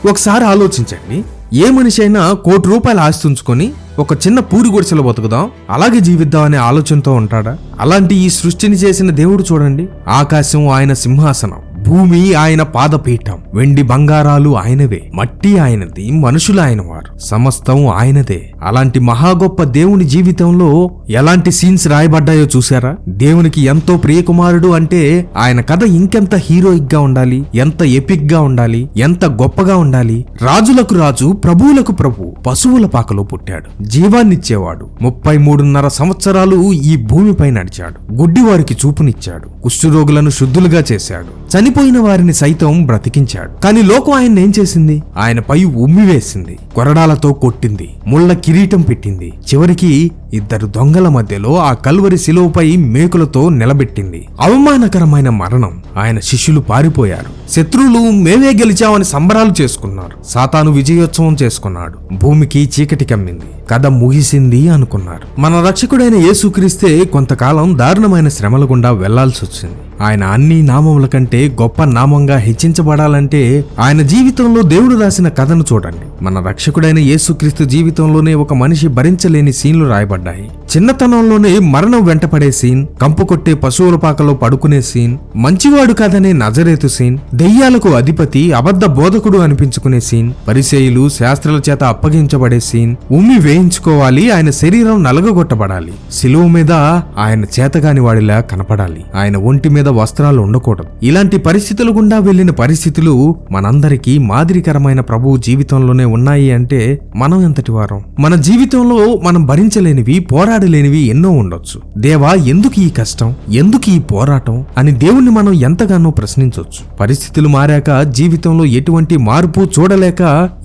ఒకసారి ఆలోచించండి, ఏ మనిషి అయినా ₹1,00,00,000 ఆస్తి ఉంచుకొని ఒక చిన్న పూరి గుడిసెలో బతుకుదాం, అలాగే జీవిద్దాం అనే ఆలోచనతో ఉంటాడా? అలాంటి ఈ సృష్టిని చేసిన దేవుడు చూడండి, ఆకాశం ఆయన సింహాసనం, భూమి ఆయన పాదపీఠం, వెండి బంగారాలు ఆయనవే, మట్టి ఆయనది, మనుషులు ఆయన వారు, సమస్తం ఆయనదే. అలాంటి మహా గొప్ప దేవుని జీవితంలో ఎలాంటి సీన్స్ రాయబడ్డాయో చూసారా? దేవునికి ఎంతో ప్రియకుమారుడు అంటే ఆయన కథ ఇంకెంత హీరోయిక్ గా ఉండాలి, ఎంత ఎపిక్ గా ఉండాలి, ఎంత గొప్పగా ఉండాలి. రాజులకు రాజు, ప్రభువులకు ప్రభు, పశువుల పాకలో పుట్టాడు, జీవాన్నిచ్చేవాడు, 33.5 సంవత్సరాలు ఈ భూమిపై నడిచాడు, గుడ్డివారికి చూపునిచ్చాడు, కుష్ఠరోగులను శుద్ధులుగా చేశాడు, చనిపోయిన వారిని సైతం బ్రతికించాడు. కానీ లోకం ఆయన ఏం చేసింది? ఆయనపై ఉమ్మివేసింది, కొరడాలతో కొట్టింది, ముళ్ళ కిరీటం పెట్టింది, చివరికి 2 దొంగల మధ్యలో ఆ కల్వరి శిలువపై మేకులతో నిలబెట్టింది. అవమానకరమైన మరణం. ఆయన శిష్యులు పారిపోయారు, శత్రువులు మేమే గెలిచామని సంబరాలు చేసుకున్నారు, సాతాను విజయోత్సవం చేసుకున్నాడు, భూమికి చీకటి కమ్మింది, కథ ముగిసింది అనుకున్నారు. మన రక్షకుడైన యేసుక్రీస్తే కొంతకాలం దారుణమైన శ్రమల గుండా వెళ్లాల్సి వచ్చింది. ఆయన అన్ని నామముల కంటే గొప్ప నామంగా హెచ్చించబడాలంటే ఆయన జీవితంలో దేవుడు రాసిన కథను చూడండి. మన రక్షకుడైన యేసుక్రీస్తు జీవితంలోనే ఒక మనిషి భరించలేని సీన్లు రాయబడ్డాయి. చిన్నతనంలోనే మరణం వెంటపడే సీన్, కంపు కొట్టే పశువుల పాకలో పడుకునే సీన్, మంచివాడు కాదనే నజరేతు సీన్, దెయ్యాలకు అధిపతి, అబద్ధ బోధకుడు అనిపించుకునే సీన్, పరిసయ్యులు శాస్త్రాల చేత అప్పగించబడే సీన్, ఉమ్మి వేయించుకోవాలి, ఆయన శరీరం నలగగొట్టబడాలి, శిలువ మీద ఆయన చేతగాని వాడిలా కనపడాలి, ఆయన ఒంటి మీద వస్త్రాలు ఉండకూడదు. ఇలాంటి పరిస్థితులు గుండా వెళ్లిన పరిస్థితులు మనందరికీ మాదిరికరమైన ప్రభువు జీవితంలోనే ఉన్నాయి అంటే మనం ఎంతటి వారం? మన జీవితంలో మనం భరించలేనివి, పోరాడలేనివి ఎన్నో ఉండొచ్చు. దేవా, ఎందుకు ఈ కష్టం, ఎందుకు ఈ పోరాటం అని దేవుణ్ణి మనం ఎంతగానో ప్రశ్నించవచ్చు. పరిస్థితులు మారాక జీవితంలో ఎటువంటి మార్పు చూడలేక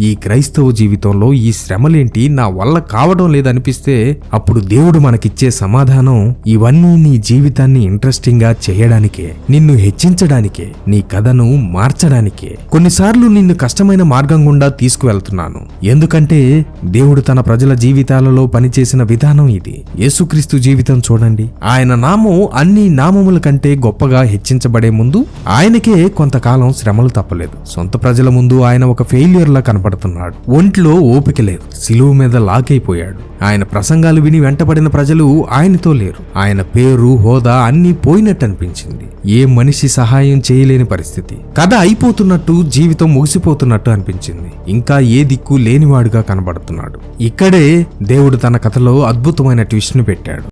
ఈ క్రైస్తవ జీవితంలో ఈ శ్రమలేంటి, నా వల్ల కావడం లేదనిపిస్తే అప్పుడు దేవుడు మనకిచ్చే సమాధానం, ఇవన్నీ నీ జీవితాన్ని ఇంట్రెస్టింగ్ గా చేయడానికే, నిన్ను హెచ్చించడానికే, నీ కథను మార్చడానికే, కొన్నిసార్లు నిన్ను కష్టమైన మార్గం గుండా తీసుకువెళ్తున్నాను. ఎందుకంటే దేవుడు తన ప్రజల జీవితాలలో పనిచేసిన విధానం ఇది. యేసుక్రీస్తు జీవితం చూడండి, ఆయన నామం అన్ని నామముల కంటే గొప్పగా హెచ్చించబడే ముందు ఆయనకే కొంతకాలం శ్రమలు తప్పలేదు. సొంత ప్రజల ముందు ఆయన ఒక ఫెయిల్యూర్ లా కనపడుతున్నాడు, ఒంట్లో ఓపిక లేదు, సిలువ మీద లాకైపోయాడు. ఆయన ప్రసంగాలు విని వెంటబడిన ప్రజలు ఆయనతో లేరు. ఆయన పేరు, హోదా అన్నీ పోయినట్టు అనిపించింది. ఏ మనిషి సహాయం చేయలేని పరిస్థితి. కథ అయిపోతున్నట్టు, జీవితం ముగిసిపోతున్నట్టు అనిపించింది. ఇంకా ఏ దిక్కు లేనివాడుగా కనబడుతున్నాడు. ఇక్కడే దేవుడు తన కథలో అద్భుతమైన ట్విస్ట్ ని పెట్టాడు.